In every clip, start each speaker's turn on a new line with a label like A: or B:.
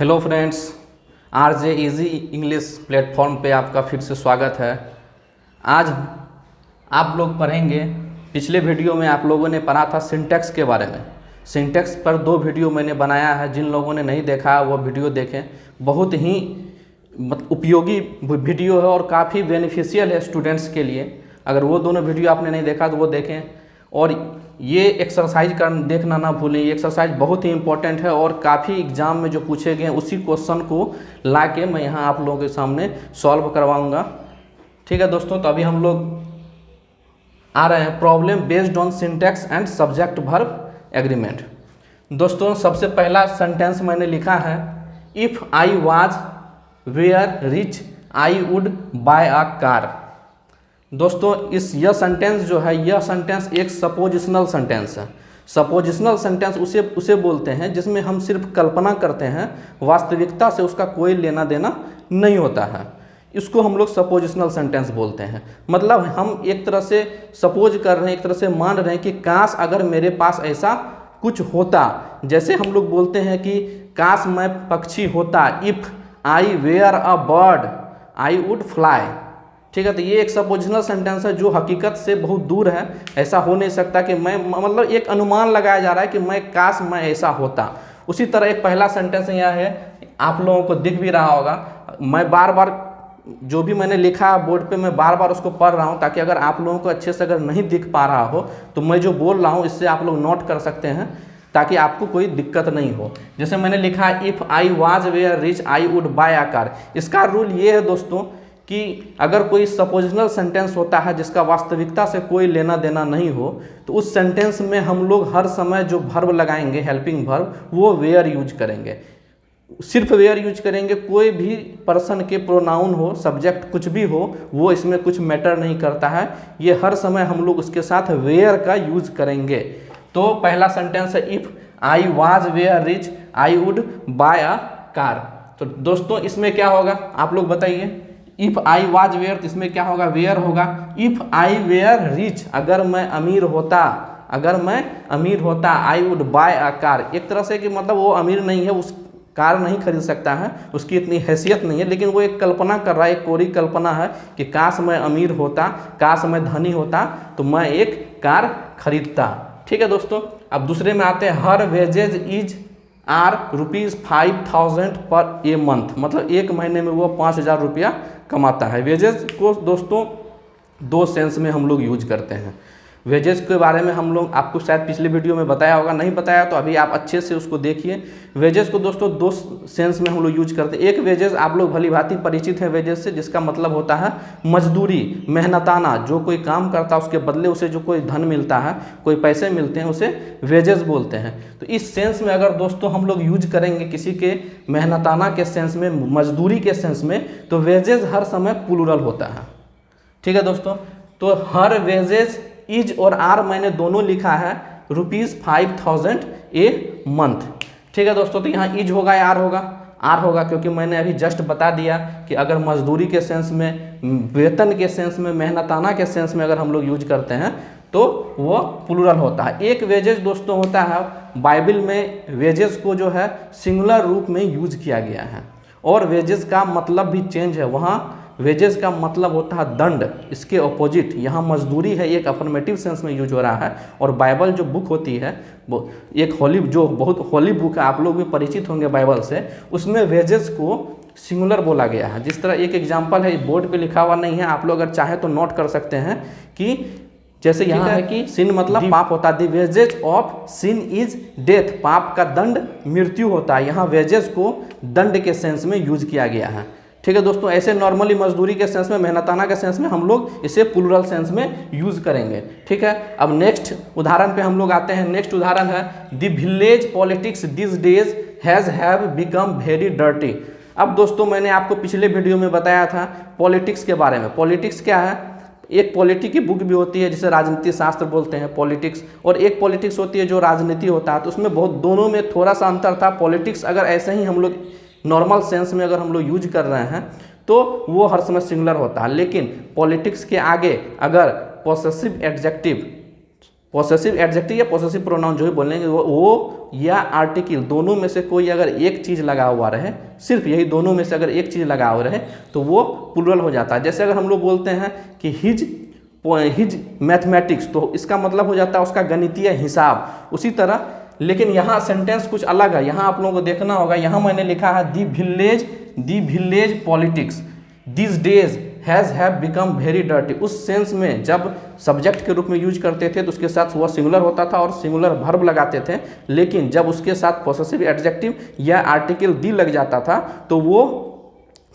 A: Hello friends, RJ easy English platform पे आपका फिर से स्वागत है। आज आप लोग पढ़ेंगे, पिछले वीडियो में आप लोगों ने पढ़ा था सिंटैक्स के बारे में। सिंटैक्स पर 2 वीडियो मैंने बनाया है, जिन लोगों ने नहीं देखा वो वीडियो देखें। बहुत ही उपयोगी वीडियो है और काफ़ी बेनिफिशियल है स्टूडेंट्स के लिए। अगर वो दोनों वीडियो आपने नहीं देखा तो वो देखें। और ये एक्सरसाइज देखना ना भूलें। ये एक्सरसाइज बहुत ही इंपॉर्टेंट है और काफ़ी एग्जाम में जो पूछे गए हैं उसी क्वेश्चन को ला के मैं यहाँ आप लोगों के सामने सॉल्व करवाऊँगा। ठीक है दोस्तों, तो अभी हम लोग आ रहे हैं problem based on syntax and subject verb agreement. दोस्तों, सबसे पहला सेंटेंस मैंने लिखा है, if I was were rich I would buy a car. दोस्तों, यह सेंटेंस जो है, यह सेंटेंस एक सपोजिशनल सेंटेंस है। सपोजिशनल सेंटेंस उसे बोलते हैं जिसमें हम सिर्फ कल्पना करते हैं, वास्तविकता से उसका कोई लेना देना नहीं होता है। इसको हम लोग सपोजिशनल सेंटेंस बोलते हैं। मतलब हम एक तरह से सपोज कर रहे हैं, एक तरह से मान रहे हैं कि काश अगर मेरे पास ऐसा कुछ होता। जैसे हम लोग बोलते हैं कि काश मैं पक्षी होता, if I were a bird I would fly. ठीक है, तो ये एक सपोजिशनल सेंटेंस है जो हकीकत से बहुत दूर है। ऐसा हो नहीं सकता कि मैं, मतलब एक अनुमान लगाया जा रहा है कि काश मैं ऐसा होता। उसी तरह एक पहला सेंटेंस यह है, आप लोगों को दिख भी रहा होगा। मैं बार बार जो भी मैंने लिखा बोर्ड पे मैं बार बार उसको पढ़ रहा हूँ, ताकि अगर आप लोगों को अच्छे से अगर नहीं दिख पा रहा हो तो मैं जो बोल रहा हूँ इससे आप लोग नोट कर सकते हैं, ताकि आपको कोई दिक्कत नहीं हो। जैसे मैंने लिखा है, if I was were rich I would buy a car. इसका रूल ये है दोस्तों कि अगर कोई सपोजिशनल सेंटेंस होता है जिसका वास्तविकता से कोई लेना देना नहीं हो, तो उस सेंटेंस में हम लोग हर समय जो वर्ब लगाएंगे, हेल्पिंग वर्ब, वो वेयर यूज करेंगे। सिर्फ वेयर यूज करेंगे। कोई भी पर्सन के प्रोनाउन हो, सब्जेक्ट कुछ भी हो, वो इसमें कुछ मैटर नहीं करता है। ये हर समय हम लोग उसके साथ वेयर का यूज करेंगे। तो पहला सेंटेंस है, if I was were rich I would buy a car. तो दोस्तों इसमें क्या होगा आप लोग बताइए। इफ़ आई वाज वेयर, तो इसमें क्या होगा, वेयर होगा। इफ़ आई वेयर रिच, अगर मैं अमीर होता, आई वुड बाय अ कार। एक तरह से कि मतलब वो अमीर नहीं है, उस कार नहीं खरीद सकता है, उसकी इतनी हैसियत नहीं है, लेकिन वो एक कल्पना कर रहा है, एक कोरी कल्पना है कि काश मैं अमीर होता, काश मैं धनी होता तो मैं एक कार खरीदता। ठीक है दोस्तों, अब दूसरे में आते हैं, हर वेजेज इज आर ₹5,000 पर ए मंथ। मतलब एक महीने में वो 5,000 रुपया कमाता है। वेजेस को दोस्तों 2 सेंस में हम लोग यूज करते हैं। वेजेस के बारे में हम लोग आपको शायद पिछले वीडियो में बताया होगा, नहीं बताया तो अभी आप अच्छे से उसको देखिए। वेजेस को दोस्तों 2 सेंस में हम लोग यूज करते हैं। एक वेजेस आप लोग भली भांति परिचित हैं वेजेस से, जिसका मतलब होता है मजदूरी, मेहनताना। जो कोई काम करता है उसके बदले उसे जो कोई धन मिलता है, कोई पैसे मिलते हैं, उसे वेजेस बोलते हैं। तो इस सेंस में अगर दोस्तों हम लोग यूज करेंगे किसी के मेहनताना के सेंस में, मजदूरी के सेंस में, तो वेजेस हर समय प्लूरल होता है। ठीक है दोस्तों, तो हर वेजेस इज और आर मैंने दोनों लिखा है ₹5,000 ए मंथ। ठीक है दोस्तों, तो यहाँ इज होगा या आर होगा? आर होगा, क्योंकि मैंने अभी जस्ट बता दिया कि अगर मजदूरी के सेंस में, वेतन के सेंस में, मेहनताना के सेंस में अगर हम लोग यूज करते हैं तो वो प्लूरल होता है। एक वेजेस दोस्तों होता है, बाइबल में वेजेस को जो है सिंगुलर रूप में यूज किया गया है, और वेजेस का मतलब भी चेंज है। वहाँ वेजेस का मतलब होता है दंड, इसके ऑपोजिट यहाँ मजदूरी है, एक अफर्मेटिव सेंस में यूज हो रहा है। और बाइबल जो बुक होती है, वो एक बहुत होली बुक है, आप लोग भी परिचित होंगे बाइबल से, उसमें वेजेस को सिंगुलर बोला गया है। जिस तरह एक एग्जाम्पल है, बोर्ड पे लिखा हुआ नहीं है, आप लोग अगर चाहे तो नोट कर सकते हैं कि जैसे यहाँ है कि सिन मतलब पाप होता है, the wages of sin is death, पाप का दंड मृत्यु होता है। यहाँ वेजेस को दंड के सेंस में यूज किया गया है। ठीक है दोस्तों, ऐसे नॉर्मली मजदूरी के सेंस में, मेहनताना के सेंस में हम लोग इसे प्लूरल सेंस में यूज करेंगे। ठीक है, अब नेक्स्ट उदाहरण पे हम लोग आते हैं। नेक्स्ट उदाहरण है, the village politics this days have become very dirty. अब दोस्तों मैंने आपको पिछले वीडियो में बताया था पॉलिटिक्स के बारे में। पॉलिटिक्स क्या है? एक पॉलिटी की बुक भी होती है जिसे राजनीति शास्त्र बोलते हैं, पॉलिटिक्स, और एक पॉलिटिक्स होती है जो राजनीति होता है। तो उसमें बहुत, दोनों में थोड़ा सा अंतर था। पॉलिटिक्स अगर ऐसे ही हम लोग नॉर्मल सेंस में अगर हम लोग यूज कर रहे हैं तो वो हर समय सिंगुलर होता है, लेकिन पॉलिटिक्स के आगे अगर पॉसेसिव एडजेक्टिव पॉसेसिव एडजेक्टिव या पॉसेसिव प्रोनाउन जो भी बोलेंगे वो या आर्टिकल दोनों में से कोई अगर एक चीज़ लगा हुआ रहे, सिर्फ यही दोनों में से अगर एक चीज़ लगा हुआ रहे तो वो प्लूरल हो जाता है। जैसे अगर हम लोग बोलते हैं कि हिज मैथमेटिक्स, तो इसका मतलब हो जाता है उसका गणितीय हिसाब। उसी तरह लेकिन यहाँ सेंटेंस कुछ अलग है, यहाँ आप लोगों को देखना होगा। यहाँ मैंने लिखा है the village politics this days have become very dirty. उस सेंस में जब सब्जेक्ट के रूप में यूज करते थे तो उसके साथ वह सिंगुलर होता था और सिंगुलर वर्ब लगाते थे, लेकिन जब उसके साथ पॉसेसिव एडजेक्टिव या आर्टिकल दी लग जाता था तो वो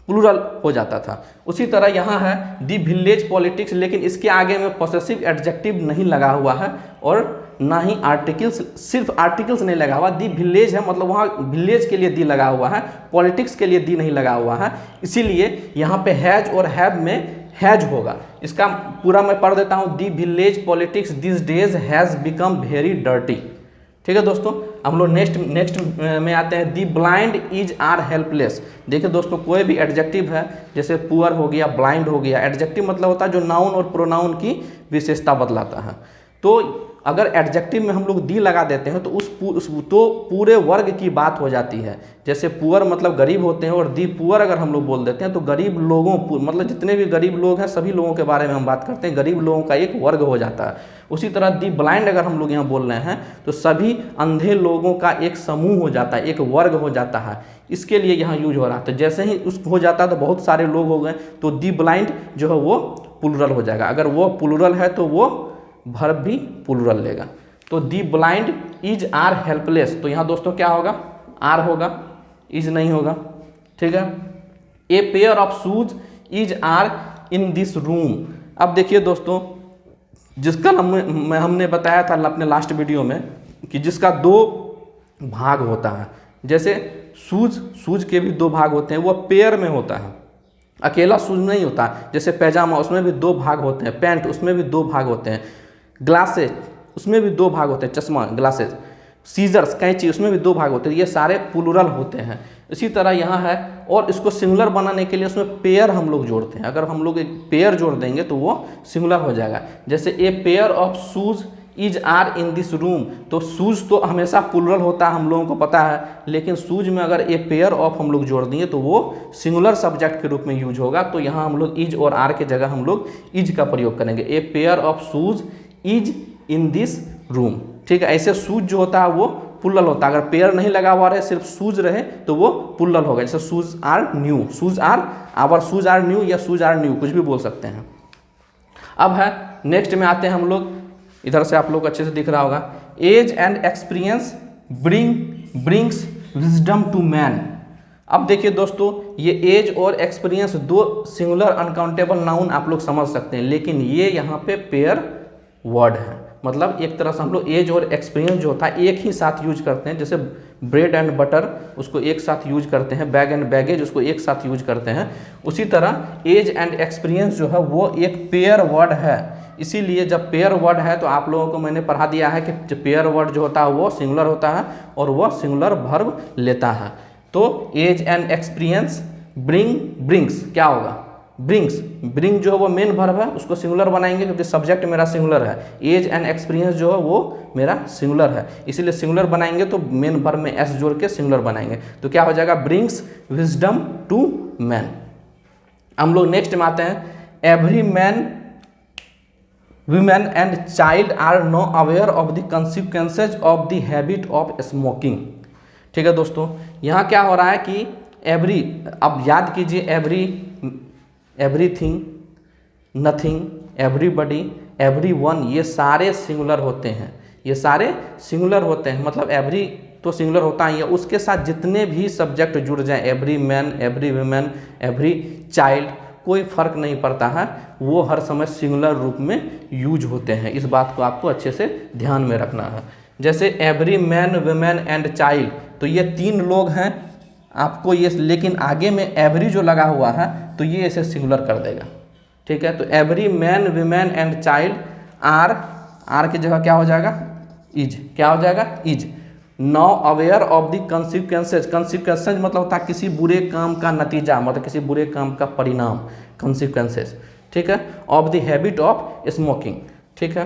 A: प्लूरल हो जाता था। उसी तरह यहाँ है दी विलेज पॉलिटिक्स, लेकिन इसके आगे में पॉसेसिव एडजेक्टिव नहीं लगा हुआ है और ना ही आर्टिकल्स, सिर्फ आर्टिकल्स नहीं लगा हुआ। दी विलेज है मतलब वहाँ विलेज के लिए दी लगा हुआ है, पॉलिटिक्स के लिए दी नहीं लगा हुआ है, इसीलिए यहाँ पे हैज और हैव में हैज होगा। इसका पूरा मैं पढ़ देता हूँ। The village politics this days has become very dirty. ठीक है दोस्तों, हम लोग नेक्स्ट में आते हैं। दी ब्लाइंड इज आर हेल्पलेस। देखिए दोस्तों, कोई भी एडजेक्टिव है, जैसे पुअर हो गया, ब्लाइंड हो गया, एडजेक्टिव मतलब होता है जो नाउन और प्रोनाउन की विशेषता बदलाता है। तो अगर एडजेक्टिव में हम लोग दी लगा देते हैं तो पूरे वर्ग की बात हो जाती है। जैसे पुअर मतलब गरीब होते हैं और दी पुअर अगर हम लोग बोल देते हैं तो गरीब लोगों मतलब जितने भी गरीब लोग हैं सभी लोगों के बारे में हम बात करते हैं, गरीब लोगों का एक वर्ग हो जाता है। उसी तरह दी ब्लाइंड अगर हम लोग यहाँ बोल रहे हैं तो सभी अंधे लोगों का एक समूह हो जाता है, एक वर्ग हो जाता है। इसके लिए यहाँ यूज हो रहा है। तो जैसे ही उस हो जाता है तो बहुत सारे लोग हो गए, तो दी ब्लाइंड जो है वो प्लूरल हो जाएगा। अगर वो प्लूरल है तो वो वर्ब भी प्लूरल लेगा। तो दी ब्लाइंड इज आर हेल्पलेस, तो यहाँ दोस्तों क्या होगा, आर होगा, इज नहीं होगा। ठीक है। A pair of shoes is are in this room. अब देखिए दोस्तों, जिसका हमने बताया था अपने लास्ट वीडियो में कि जिसका दो भाग होता है, जैसे शूज के भी दो भाग होते हैं, वो पेयर में होता है, अकेला शूज नहीं होता। जैसे पैजामा उसमें भी दो भाग होते हैं, पैंट उसमें भी दो भाग होते हैं, ग्लासेज उसमें भी दो भाग होते हैं, चश्मा ग्लासेज, सीजर्स कैंची उसमें भी दो भाग होते हैं, ये सारे प्लूरल होते हैं। इसी तरह यहाँ है, और इसको सिंगुलर बनाने के लिए उसमें पेयर हम लोग जोड़ते हैं। अगर हम लोग एक पेयर जोड़ देंगे तो वो सिंगुलर हो जाएगा। जैसे a pair of shoes is are in this room, तो शूज तो हमेशा प्लूरल होता है, हम लोगों को पता है, लेकिन शूज में अगर ए पेयर ऑफ हम लोग जोड़ दिए तो वो सिंगुलर सब्जेक्ट के रूप में यूज होगा। तो यहाँ हम लोग इज और आर के जगह हम लोग इज का प्रयोग करेंगे। ए pair of shoes is in this room. ठीक है, ऐसे शूज जो होता है वो प्लूरल होता है। अगर पेयर नहीं लगा हुआ रहे, सिर्फ शूज रहे तो वो प्लूरल होगा। जैसे shoes are new, shoes are our shoes are new या शूज आर न्यू, कुछ भी बोल सकते हैं। अब है नेक्स्ट में आते हैं हम लोग, इधर से आप लोग अच्छे से दिख रहा होगा। Age and experience brings wisdom to man. अब देखिए दोस्तों, ये एज और एक्सपीरियंस दो सिंगुलर अनकाउंटेबल नाउन आप लोग समझ सकते हैं, लेकिन ये यहाँ पे पेयर वर्ड है। मतलब एक तरह से हम लोग एज और एक्सपीरियंस जो होता है एक ही साथ यूज करते हैं। जैसे ब्रेड एंड बटर उसको एक साथ यूज करते हैं, बैग एंड बैगेज उसको एक साथ यूज करते हैं। उसी तरह एज एंड एक्सपीरियंस जो है वो एक पेयर वर्ड है। इसीलिए जब पेयर वर्ड है तो आप लोगों को मैंने पढ़ा दिया है कि पेयर वर्ड जो होता है वो सिंगुलर होता है और वो सिंगुलर वर्ब लेता है। तो एज एंड एक्सपीरियंस ब्रिंग्स क्या होगा, ब्रिंग जो है वो मेन वर्ब है, उसको सिंगुलर बनाएंगे क्योंकि सब्जेक्ट मेरा सिंगुलर है। एज एंड एक्सपीरियंस जो है वो मेरा सिंगुलर है, इसीलिए सिंगुलर बनाएंगे तो मेन वर्ब में एस जोड़ के सिंगुलर बनाएंगे। तो क्या हो जाएगा, ब्रिंग्स विजडम टू मैन। हम लोग नेक्स्ट में आते हैं। Every man women and child are now aware of the consequences of the habit of smoking। ठीक है दोस्तों, यहाँ क्या हो रहा है कि एवरी, अब याद कीजिए, एवरीथिंग, नथिंग, एवरीबडी, एवरीवन, ये सारे सिंगुलर होते हैं, ये सारे सिंगुलर होते हैं। मतलब एवरी तो सिंगुलर होता है, उसके साथ जितने भी सब्जेक्ट जुड़ जाएं, every man, every women, every child, कोई फर्क नहीं पड़ता है, वो हर समय सिंगुलर रूप में यूज होते हैं। इस बात को आपको अच्छे से ध्यान में रखना है। जैसे every man, women and child, तो ये तीन लोग हैं आपको ये, लेकिन आगे में एवरी जो लगा हुआ है तो ये इसे सिंगुलर कर देगा। ठीक है, तो every man, women and child are की जगह क्या हो जाएगा, इज, क्या हो जाएगा, is now aware of the consequences. Consequences मतलब होता है किसी बुरे काम का नतीजा, मतलब किसी बुरे काम का परिणाम, कॉन्सिक्वेंसेज। ठीक है, of the habit of smoking. ठीक है,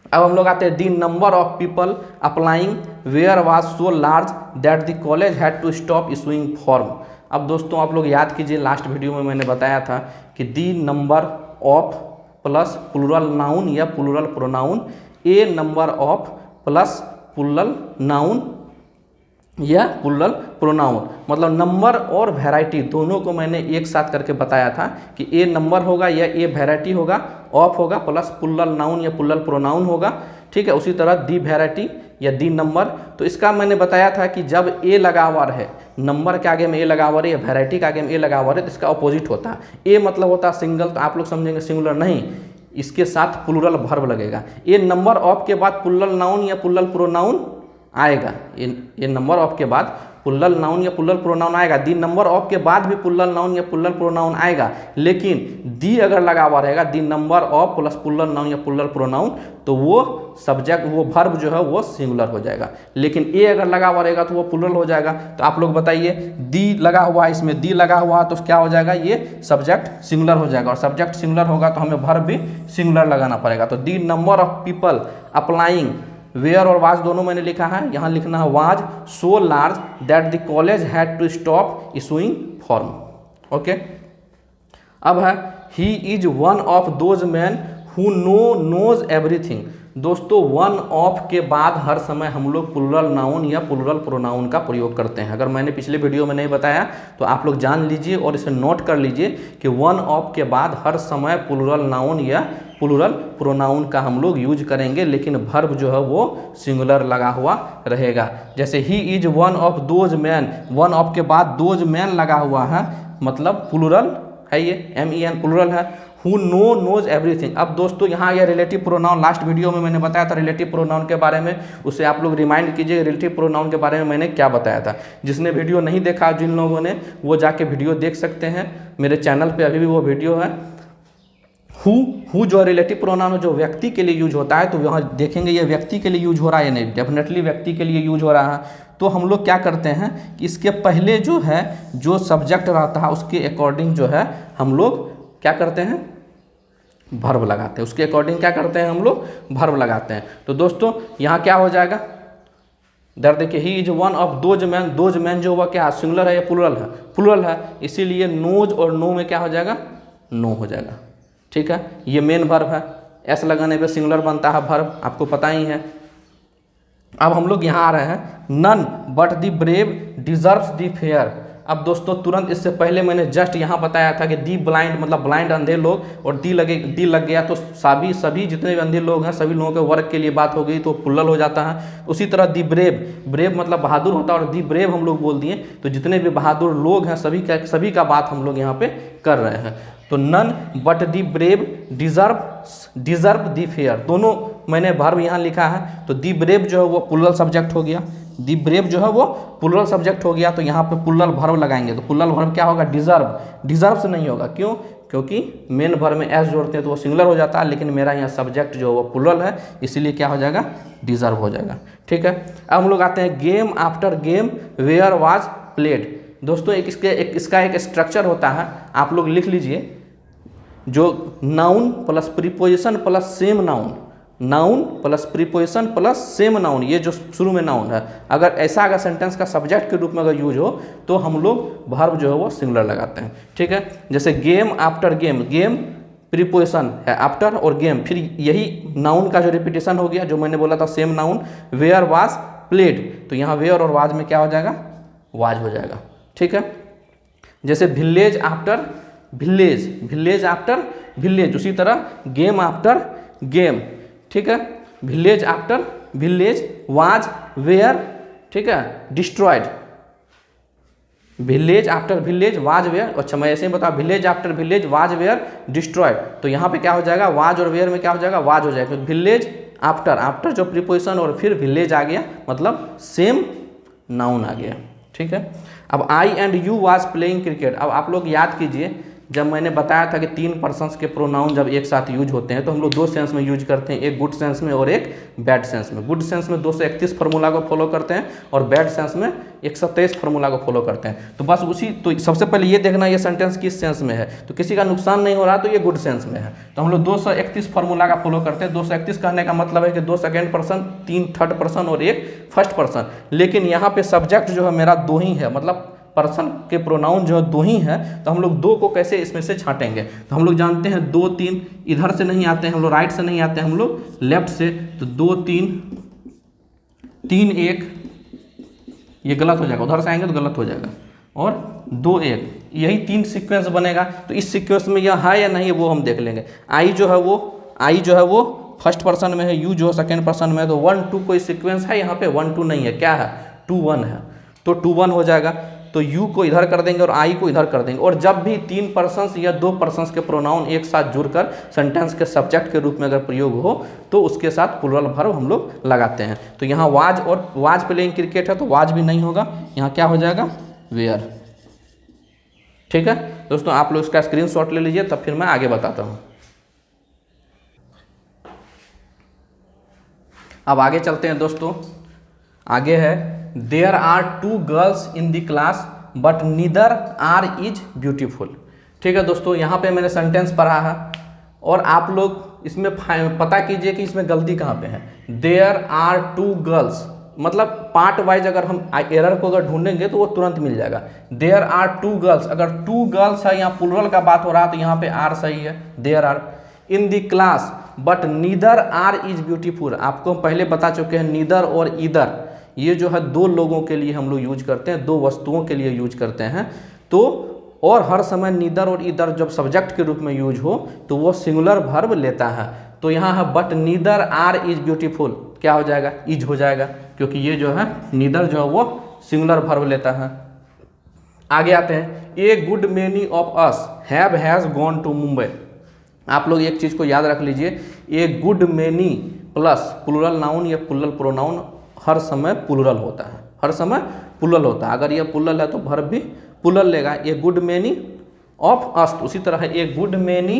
A: अब हम लोग आते हैं the number of people applying were was so large that the college had to stop issuing form. अब दोस्तों आप लोग याद कीजिए, लास्ट वीडियो में मैंने बताया था कि the number of plus plural noun या plural pronoun, a number of plus plural noun या प्लूरल प्रोनाउन, मतलब नंबर और वैरायटी दोनों को मैंने एक साथ करके बताया था कि ए नंबर होगा या ए वैरायटी होगा, ऑफ होगा प्लस प्लूरल नाउन या प्लूरल प्रोनाउन होगा, ठीक है। उसी तरह दी वैरायटी या दी नंबर, तो इसका मैंने बताया था कि जब ए लगा हुआ रहे, नंबर के आगे में ए लगा हुआ रहे या वैरायटी के आगे में ए लगा हुआ रहे, तो इसका अपोजिट होता है। ए मतलब होता है सिंगल, तो आप लोग समझेंगे सिंगुलर नहीं, इसके साथ प्लूरल वर्ब लगेगा। ए नंबर ऑफ के बाद प्लूरल नाउन या प्लूरल प्रोनाउन आएगा, ये नंबर ऑफ के बाद प्लूरल नाउन या प्लूरल प्रोनाउन आएगा। दी नंबर ऑफ के बाद भी प्लूरल नाउन या प्लूरल प्रोनाउन आएगा, लेकिन दी अगर लगा हुआ रहेगा, the number of plus plural noun या प्लूरल प्रोनाउन, तो वो सब्जेक्ट, वो वर्ब जो है वो सिंगुलर हो जाएगा। लेकिन ए अगर लगा हुआ रहेगा तो वो प्लूरल हो जाएगा। तो आप लोग बताइए, दी लगा हुआ है, इसमें दी लगा हुआ है, तो क्या हो जाएगा, ये सब्जेक्ट सिंगुलर हो जाएगा। और सब्जेक्ट सिंगुलर होगा तो हमें वर्ब भी सिंगुलर लगाना पड़ेगा। तो the number of people applying, were और वाज दोनों मैंने लिखा है, यहाँ लिखना है was so large that the college had to stop issuing form. Okay, अब है he is one of those men who knows everything. दोस्तों वन ऑफ के बाद हर समय हम लोग प्लूरल नाउन या प्लूरल प्रोनाउन का प्रयोग करते हैं। अगर मैंने पिछले वीडियो में नहीं बताया तो आप लोग जान लीजिए और इसे नोट कर लीजिए कि वन ऑफ के बाद हर समय प्लूरल नाउन या प्लूरल प्रोनाउन का हम लोग यूज करेंगे, लेकिन वर्ब जो है वो सिंगुलर लगा हुआ रहेगा। जैसे ही is one of those man, one of के बाद दोज मैन लगा हुआ है, मतलब प्लूरल है, ये MEN प्लूरल है। Who knows everything. अब दोस्तों यहाँ ये रिलेटिव प्रोनाउन, लास्ट वीडियो में मैंने बताया था रिलेटिव प्रोनाउन के बारे में, उसे आप लोग रिमाइंड कीजिए रिलेटिव प्रोनाउन के बारे में मैंने क्या बताया था। जिसने वीडियो नहीं देखा, जिन लोगों ने, वो जाके वीडियो देख सकते हैं, मेरे चैनल पे अभी भी वो वीडियो है। हु जो रिलेटिव प्रोनाउन जो व्यक्ति के लिए यूज होता है, तो वहाँ देखेंगे ये व्यक्ति के लिए यूज हो रहा है या नहीं, डेफिनेटली व्यक्ति के लिए यूज हो रहा है। तो हम लोग क्या करते हैं कि इसके पहले जो है जो सब्जेक्ट रहता है उसके अकॉर्डिंग जो है हम लोग क्या करते हैं, वर्ब लगाते हैं। उसके अकॉर्डिंग क्या करते हैं हम लोग, वर्ब लगाते हैं। तो दोस्तों यहाँ क्या हो जाएगा, दर देखिए ही is one of those man, those man जो हुआ क्या सिंगुलर है या प्लूरल है, प्लूरल है, इसीलिए नोज और नो में क्या हो जाएगा, नो हो जाएगा। ठीक है, ये मेन वर्ब है, एस लगाने पे सिंगुलर बनता है वर्ब, आपको पता ही है। अब हम लोग यहाँ आ रहे हैं, none but the brave deserves the fair. अब दोस्तों तुरंत इससे पहले मैंने जस्ट यहाँ बताया था कि दी ब्लाइंड मतलब ब्लाइंड अंधे लोग, और दी लग गया तो सभी जितने भी अंधे लोग हैं सभी लोगों के वर्ग के लिए बात हो गई तो प्लूरल हो जाता है। उसी तरह दी ब्रेव, ब्रेव मतलब बहादुर होता है, और दी ब्रेव हम लोग बोल दिए तो जितने भी बहादुर लोग हैं सभी का बात हम लोग यहाँ पे कर रहे हैं। तो none but the brave deserve the fair, दोनों मैंने वर्ब यहाँ लिखा है। तो दी ब्रेव जो है वो प्लूरल सब्जेक्ट हो गया, दी ब्रेव जो है वो प्लूरल सब्जेक्ट हो गया, तो यहाँ पे प्लूरल वर्ब लगाएंगे। तो प्लूरल वर्ब क्या होगा, डिजर्व, डिजर्व से नहीं होगा, क्यों, क्योंकि मेन वर्ब में एस जोड़ते हैं तो वो सिंगुलर हो जाता है, लेकिन मेरा यहाँ सब्जेक्ट जो है वो प्लूरल है, इसीलिए क्या हो जाएगा, डिजर्व हो जाएगा। ठीक है, अब हम लोग आते हैं game after game were was played. दोस्तों इसका एक स्ट्रक्चर होता है, आप लोग लिख लीजिए, जो noun plus preposition plus same noun, noun plus preposition plus same noun, ये जो शुरू में नाउन है, अगर ऐसा अगर सेंटेंस का सब्जेक्ट के रूप में अगर यूज हो तो हम लोग वर्ब जो है वो सिंगुलर लगाते हैं। ठीक है, जैसे game after game, game preposition है आफ्टर और गेम, फिर यही नाउन का जो रिपीटेशन हो गया जो मैंने बोला था same noun. Were was played, तो यहाँ वेयर और वाज में क्या हो जाएगा, वाज हो जाएगा। ठीक है, जैसे village after village, village after village, उसी तरह गेम आफ्टर गेम। ठीक है, village after village, was were, ठीक है, destroyed, village after village was were, अच्छा मैं ऐसे ही बताऊँ, village after village was were destroyed, तो यहाँ पे क्या हो जाएगा, वाज और वेयर में क्या हो जाएगा, वाज हो जाएगा। विलेज आफ्टर, आफ्टर जो प्रीपोजिशन और फिर विलेज आ गया, मतलब सेम नाउन आ गया। ठीक है, अब I and you was playing cricket. अब आप लोग याद कीजिए जब मैंने बताया था कि 3 पर्सन्स के प्रोनाउन जब एक साथ यूज होते हैं तो हम लोग 2 सेंस में यूज करते हैं, एक गुड सेंस में और एक बैड सेंस में। गुड सेंस में 231 फार्मूला को फॉलो करते हैं और बैड सेंस में 123 फार्मूला को फॉलो करते हैं। तो बस तो सबसे पहले ये देखना ये सेंटेंस किस सेंस में है, तो किसी का नुकसान नहीं हो रहा तो ये गुड सेंस में है। तो हम लोग 231 फार्मूला का फॉलो करते हैं। 231 कहने का मतलब है कि 2 सेकेंड पर्सन, 3 थर्ड पर्सन और 1 फर्स्ट पर्सन। लेकिन यहाँ पे सब्जेक्ट जो है मेरा 2 ही है, मतलब पर्सन के प्रोनाउन जो है 2 ही है। तो हम लोग 2 को कैसे इसमें से छांटेंगे, तो हम लोग जानते हैं 2 3 इधर से नहीं आते हैं, हम लोग राइट से नहीं आते हैं, हम लोग लेफ्ट से। तो 2 3 3 1 ये गलत हो जाएगा, उधर से आएंगे तो गलत हो जाएगा, और 2 1 यही 3 सीक्वेंस बनेगा। तो इस सीक्वेंस में यह है या नहीं है वो हम देख लेंगे। आई जो है वो फर्स्ट पर्सन में है, यू जो है सेकेंड पर्सन में है। तो 1 2 कोई सीक्वेंस है, यहाँ पे 1 2 नहीं है, क्या है 2 1 है। तो 2 1 हो जाएगा। तो यू को इधर कर देंगे और आई को इधर कर देंगे। और जब भी 3 पर्सन्स या 2 पर्सन्स के प्रोनाउन एक साथ जुड़कर सेंटेंस के सब्जेक्ट के रूप में अगर प्रयोग हो तो उसके साथ प्लूरल वर्ब हम लोग लगाते हैं। तो यहाँ वाज और वाज प्लेइंग क्रिकेट है तो वाज भी नहीं होगा, यहाँ क्या हो जाएगा वेयर। ठीक है दोस्तों, आप लोग इसका स्क्रीनशॉट ले लीजिए, तब फिर मैं आगे बताता हूँ। अब आगे चलते हैं दोस्तों। आगे है there are 2 girls in the class but neither are is beautiful. ठीक है दोस्तों, यहाँ पे मैंने सेंटेंस पढ़ा है और आप लोग इसमें पता कीजिए कि इसमें गलती कहाँ पे है। देयर आर 2 गर्ल्स मतलब पार्ट वाइज अगर हम एरर को अगर ढूंढेंगे तो वो तुरंत मिल जाएगा। देयर आर 2 गर्ल्स, अगर 2 गर्ल्स है, यहाँ प्लूरल का बात हो रहा है तो यहाँ पे आर सही है, there are. In the class but neither are is beautiful, आपको पहले बता चुके हैं नीदर और ईदर ये जो है 2 लोगों के लिए हम लोग यूज करते हैं, 2 वस्तुओं के लिए यूज करते हैं। तो और हर समय नीदर और ईदर जब सब्जेक्ट के रूप में यूज हो तो वो सिंगुलर वर्ब लेता है। तो यहाँ है but neither are is beautiful, क्या हो जाएगा इज हो जाएगा, क्योंकि ये जो है नीदर जो है वो सिंगुलर वर्ब लेता है। आगे आते हैं, a good many of us have has gone to Mumbai. आप लोग एक चीज़ को याद रख लीजिए, a good many plus plural noun या प्लूरल प्रोनाउन हर समय प्लूरल होता है, हर समय प्लूरल होता है। अगर ये प्लूरल है तो वर्ब भी प्लूरल लेगा। A good many of us, तो उसी तरह a good many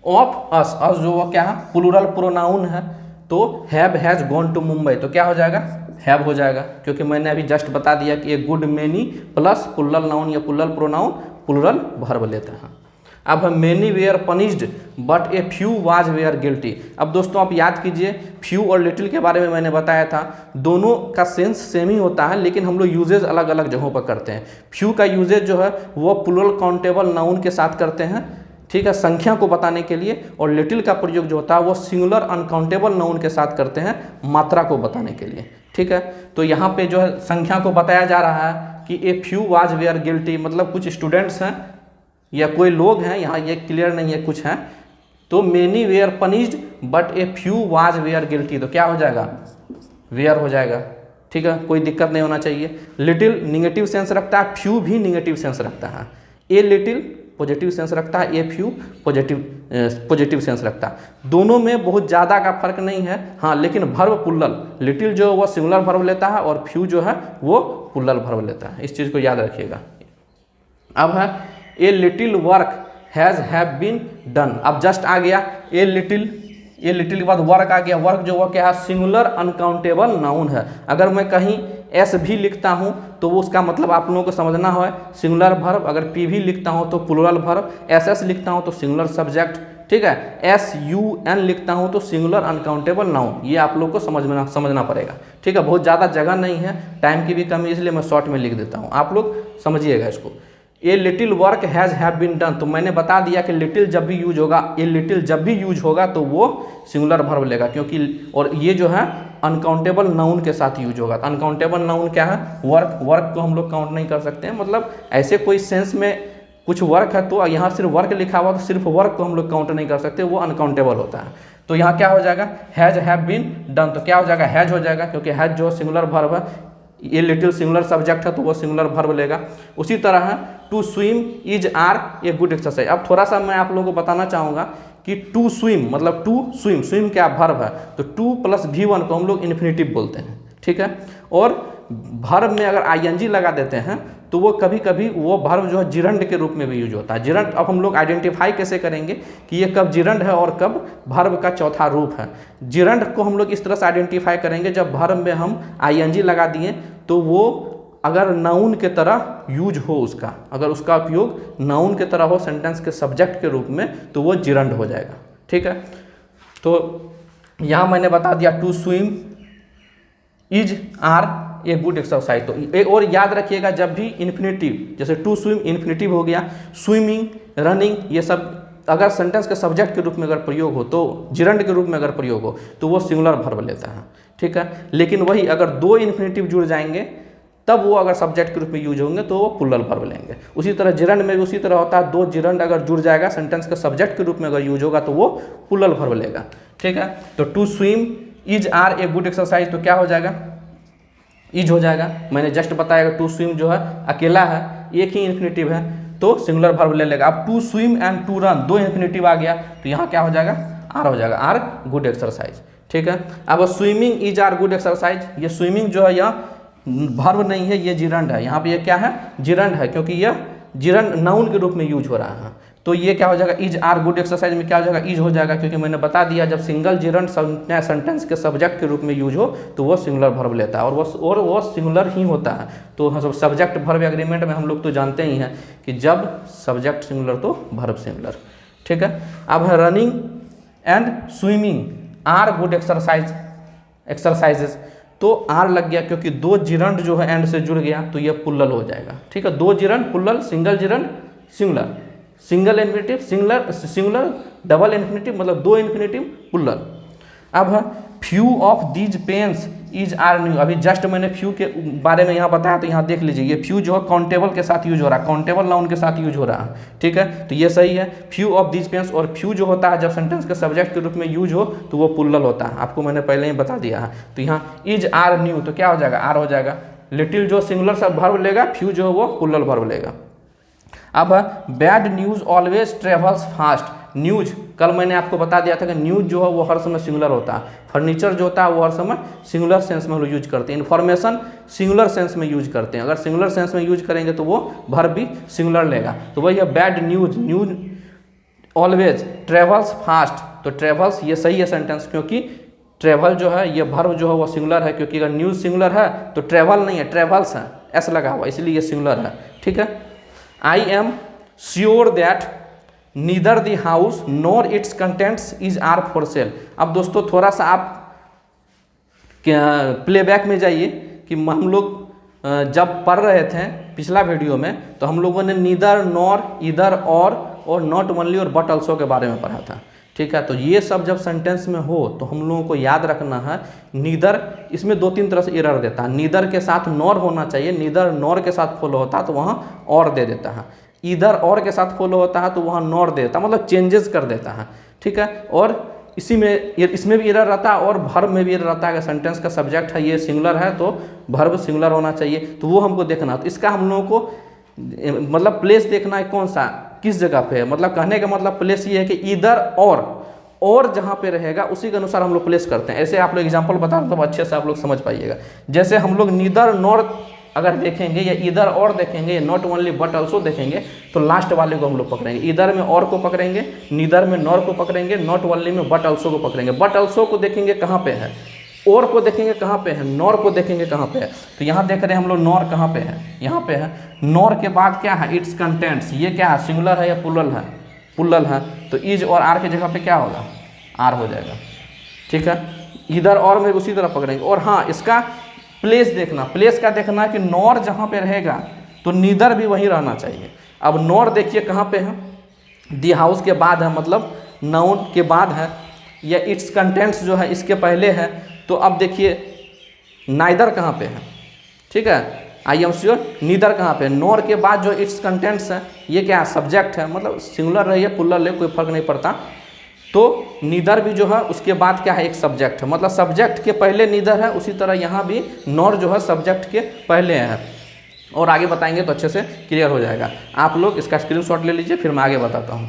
A: of us, us जो वो क्या है प्लूरल प्रोनाउन है। तो have has gone to Mumbai, तो क्या हो जाएगा हैव हो जाएगा, क्योंकि मैंने अभी जस्ट बता दिया कि a good many plus plural noun या प्लूरल प्रोनाउन प्लूरल वर्ब लेता है। अब हम many were punished but a few was were guilty. अब दोस्तों आप याद कीजिए, फ्यू और लिटिल के बारे में मैंने बताया था, दोनों का सेंस सेम ही होता है लेकिन हम लोग यूजेज अलग अलग जगहों पर करते हैं। फ्यू का यूजेज जो है वो प्लूरल काउंटेबल नाउन के साथ करते हैं, ठीक है, संख्या को बताने के लिए। और लिटिल का प्रयोग जो होता है वो सिंगुलर अनकाउंटेबल नाउन के साथ करते हैं, मात्रा को बताने के लिए। ठीक है, तो यहाँ पे जो है संख्या को बताया जा रहा है कि a few was were guilty, मतलब कुछ स्टूडेंट्स हैं या कोई लोग हैं, यहाँ ये क्लियर नहीं है, कुछ हैं। तो many were punished but a few was were guilty, तो क्या हो जाएगा वेयर हो जाएगा। ठीक है, कोई दिक्कत नहीं होना चाहिए। लिटिल निगेटिव सेंस रखता है, फ्यू भी निगेटिव सेंस रखता है। ए लिटिल पॉजिटिव सेंस रखता है, ए फ्यू पॉजिटिव सेंस रखता है। दोनों में बहुत ज़्यादा का फर्क नहीं है, हाँ, लेकिन वर्ब प्लूरल, लिटिल जो वो सिंगुलर वर्ब लेता है और फ्यू जो है वो प्लूरल वर्ब लेता है, इस चीज़ को याद रखिएगा। अब है a little work have been done. अब जस्ट आ गया ए लिटिल के बाद वर्क आ गया। वर्क जो वो क्या है सिंगुलर अनकाउंटेबल नाउन है। अगर मैं कहीं एस भी लिखता हूँ तो वो उसका मतलब आप लोगों को समझना है सिंगुलर वर्ब। अगर पी भी लिखता हूँ तो प्लूरल वर्ब, एस लिखता हूँ तो सिंगुलर सब्जेक्ट, ठीक है, SUN लिखता हूँ तो सिंगुलर अनकाउंटेबल नाउन। ये आप लोग को समझना पड़ेगा, ठीक है। बहुत ज़्यादा जगह नहीं है, टाइम की भी कमी, इसलिए मैं शॉर्ट में लिख देता हूँ, आप लोग समझिएगा इसको। A little work have been done, तो मैंने बता दिया कि लिटिल जब भी यूज होगा, ए लिटिल जब भी यूज होगा तो वो सिंगुलर वर्ब लेगा, क्योंकि और ये जो है अनकाउंटेबल नाउन के साथ यूज होगा। अनकाउंटेबल नाउन क्या है, वर्क को हम लोग काउंट नहीं कर सकते हैं, मतलब ऐसे कोई सेंस में कुछ वर्क है तो यहाँ सिर्फ वर्क लिखा हुआ तो सिर्फ वर्क को हम लोग काउंट नहीं कर सकते, वो अनकाउंटेबल होता है। तो यहाँ क्या हो जाएगा, हैव बीन डन, तो क्या हो जाएगा हैज हो जाएगा, क्योंकि हैज जो सिंगुलर वर्ब है, ये लिटिल सिंगुलर सब्जेक्ट है तो वो सिंगुलर वर्ब लेगा। उसी तरह है to swim is are a good exercise. अब थोड़ा सा मैं आप लोगों को बताना चाहूँगा कि टू स्विम मतलब टू स्विम क्या वर्ब है, तो टू प्लस V1 को हम लोग इन्फिनेटिव बोलते हैं, ठीक ठीक है। और वर्ब में अगर आईएनजी लगा देते हैं तो वो कभी कभी वो वर्ब जो है जिरंड के रूप में भी यूज होता है। जिरंड अब हम लोग आइडेंटिफाई कैसे करेंगे कि ये कब जिरंड है और कब वर्ब का चौथा रूप है। जिरंड को हम लोग इस तरह से आइडेंटिफाई करेंगे, जब वर्ब में हम आईएनजी लगा दिए तो वो अगर नाउन के तरह यूज हो उसका, अगर उसका उपयोग नाउन के तरह हो सेंटेंस के सब्जेक्ट के रूप में, तो वो जिरंड हो जाएगा, ठीक है। तो यहाँ मैंने बता दिया to swim is are a good exercise. तो एक और याद रखिएगा, जब भी इन्फिनेटिव, जैसे टू स्विम इन्फिनेटिव हो गया, स्विमिंग, रनिंग, ये सब अगर सेंटेंस के सब्जेक्ट के रूप में अगर प्रयोग हो, तो जिरंड के रूप में अगर प्रयोग हो तो वो सिंगुलर वर्ब लेता है, ठीक है। लेकिन वही अगर दो इन्फिनेटिव जुड़ जाएंगे तब वो अगर सब्जेक्ट के रूप में यूज होंगे तो वो प्लूरल वर्ब लेंगे। उसी तरह जिरंड में भी उसी तरह होता है, दो जिरंड अगर जुड़ जाएगा सेंटेंस के सब्जेक्ट के रूप में अगर यूज होगा तो वो प्लूरल वर्ब लेगा, ठीक है। तो to swim is are a good exercise, तो क्या हो जाएगा, इज हो जाएगा। मैंने जस्ट बताया टू स्विम जो है अकेला है, एक ही इन्फिनेटिव है तो सिंगुलर वर्ब ले लेगा। अब to swim and to run दो इन्फिनेटिव आ गया तो यहाँ क्या हो जाएगा, आर हो जाएगा, आर गुड एक्सरसाइज, ठीक है। अब swimming is are good exercise, ये स्विमिंग जो है यह वर्ब नहीं है, ये जिरंड है। यहाँ पे ये क्या है, जिरंड है, क्योंकि यह जिरंड नाउन के रूप में यूज हो रहा है। तो ये क्या हो जाएगा, इज आर गुड एक्सरसाइज में क्या हो जाएगा, इज हो जाएगा, क्योंकि मैंने बता दिया जब सिंगल जिरंड सेंटेंस के सब्जेक्ट के रूप में यूज हो तो वो सिंगुलर वर्ब लेता है, और वो सिंगुलर ही होता है। तो सब्जेक्ट वर्ब एग्रीमेंट में हम लोग तो जानते ही हैं कि जब सब्जेक्ट सिंगुलर तो वर्ब सिंगुलर, ठीक है। अब है running and swimming are good exercises, तो आर लग गया क्योंकि दो जिरंड जो है एंड से जुड़ गया तो ये प्लूरल हो जाएगा, ठीक है। दो gerund plural, single gerund singular, single infinitive singular, double infinitive मतलब दो इन्फिनेटिव प्लूरल। अब है few of these pens is are new, अभी जस्ट मैंने फ्यू के बारे में यहाँ बताया तो यहाँ देख लीजिए, ये फ्यू जो है काउंटेबल के साथ यूज हो रहा है, काउंटेबल नाउन के साथ यूज हो रहा है, ठीक है। तो ये सही है, फ्यू ऑफ दीज पेन्स। और फ्यू जो होता है जब सेंटेंस के सब्जेक्ट के रूप में यूज हो तो वो प्लूरल होता है, आपको मैंने पहले ही बता दिया है। तो यहाँ इज आर न्यू तो क्या हो जाएगा, आर हो जाएगा। लिटिल जो सिंगुलर सब वर्ब लेगा, फ्यू जो है वो प्लूरल वर्ब लेगा। अब bad news always travels fast, news कल मैंने आपको बता दिया था कि न्यूज जो है वो हर समय सिंगुलर होता है, फर्नीचर जो होता है वो हर समय सिंगुलर सेंस में यूज करते हैं, इन्फॉर्मेशन सिंगुलर सेंस में यूज करते हैं। अगर सिंगुलर सेंस में यूज करेंगे तो वो वर्ब भी सिंगुलर लेगा। तो वही है bad news, news always travels fast, तो ट्रेवल्स ये सही है सेंटेंस, क्योंकि ट्रेवल जो है ये वर्ब जो है वो सिंगुलर है, क्योंकि अगर न्यूज सिंगुलर है तो ट्रेवल नहीं है, ट्रेवल्स है, एस लगा हुआ इसलिए ये सिंगुलर है, ठीक है। I am sure that neither the house nor its contents is are for sale. अब दोस्तों थोड़ा सा आप प्लेबैक में जाइए कि हम लोग जब पढ़ रहे थे पिछला वीडियो में तो हम लोगों ने नीदर, नॉर, इधर, और नॉट ओनली और बट ऑल्सो के बारे में पढ़ा था, ठीक है। तो ये सब जब सेंटेंस में हो तो हम लोगों को याद रखना है, नीदर इसमें दो तीन तरह से एरर देता है, नीदर के साथ नॉर होना चाहिए, नीदर नॉर के साथ फॉलो होता है तो वहाँ और दे देता है, इधर और के साथ फॉलो होता है तो वहाँ नॉर देता है, मतलब चेंजेस कर देता है, ठीक है। और इसमें भी एरर रहता है और वर्ब में भी एरर रहता है, अगर सेंटेंस का सब्जेक्ट है ये सिंगुलर है तो वर्ब सिंगुलर होना चाहिए, तो वो हमको देखना। तो इसका हम लोगों को मतलब प्लेस देखना है, कौन सा किस जगह पे है, मतलब कहने का मतलब प्लेस ये है कि इधर और जहाँ पे रहेगा उसी के अनुसार हम लोग प्लेस करते हैं। ऐसे आप लोग एग्जांपल बता दो तब अच्छे से आप लोग समझ पाइएगा। जैसे हम लोग नीदर नॉर अगर देखेंगे या इधर और देखेंगे या नॉट ओनली बट ऑल्सो देखेंगे तो लास्ट वाले को हम लोग पकड़ेंगे, इधर में और को पकड़ेंगे, नीदर में नॉर को पकड़ेंगे, नॉट ओनली में बट ऑल्सो को पकड़ेंगे। बट ऑल्सो को देखेंगे कहाँ पे है, और को देखेंगे कहाँ पे है, नॉर को देखेंगे कहाँ पे है। तो यहाँ देख रहे हैं हम लोग नॉर कहाँ पे है, यहाँ पे है। नॉर के बाद क्या है, इट्स कंटेंट्स, ये क्या है, सिंगुलर है या प्लूरल है, प्लूरल है, तो इज और आर के जगह पे क्या होगा, आर हो जाएगा, ठीक है। इधर और में उसी तरह पकड़ेंगे। और हाँ, इसका प्लेस देखना, प्लेस का देखना है कि नॉर जहाँ पे रहेगा तो नीदर भी वहीं रहना चाहिए। अब नॉर देखिए कहाँ पे है, दी हाउस के बाद है, मतलब नाउन के बाद है, या इट्स कंटेंट्स जो है इसके पहले है। तो अब देखिए नाइदर कहाँ पे है, ठीक है, आई एम श्योर, नीदर कहाँ पे, नॉर के बाद जो इट्स कंटेंट्स है ये क्या है, सब्जेक्ट है, मतलब सिंगुलर रहे या प्लूरल रहे कोई फर्क नहीं पड़ता। तो नीदर भी जो है उसके बाद क्या है, एक सब्जेक्ट है, मतलब सब्जेक्ट के पहले नीदर है, उसी तरह यहाँ भी नॉर जो है सब्जेक्ट के पहले है। और आगे बताएंगे तो अच्छे से क्लियर हो जाएगा। आप लोग इसका स्क्रीनशॉट ले लीजिए, फिर मैं आगे बताता हूँ।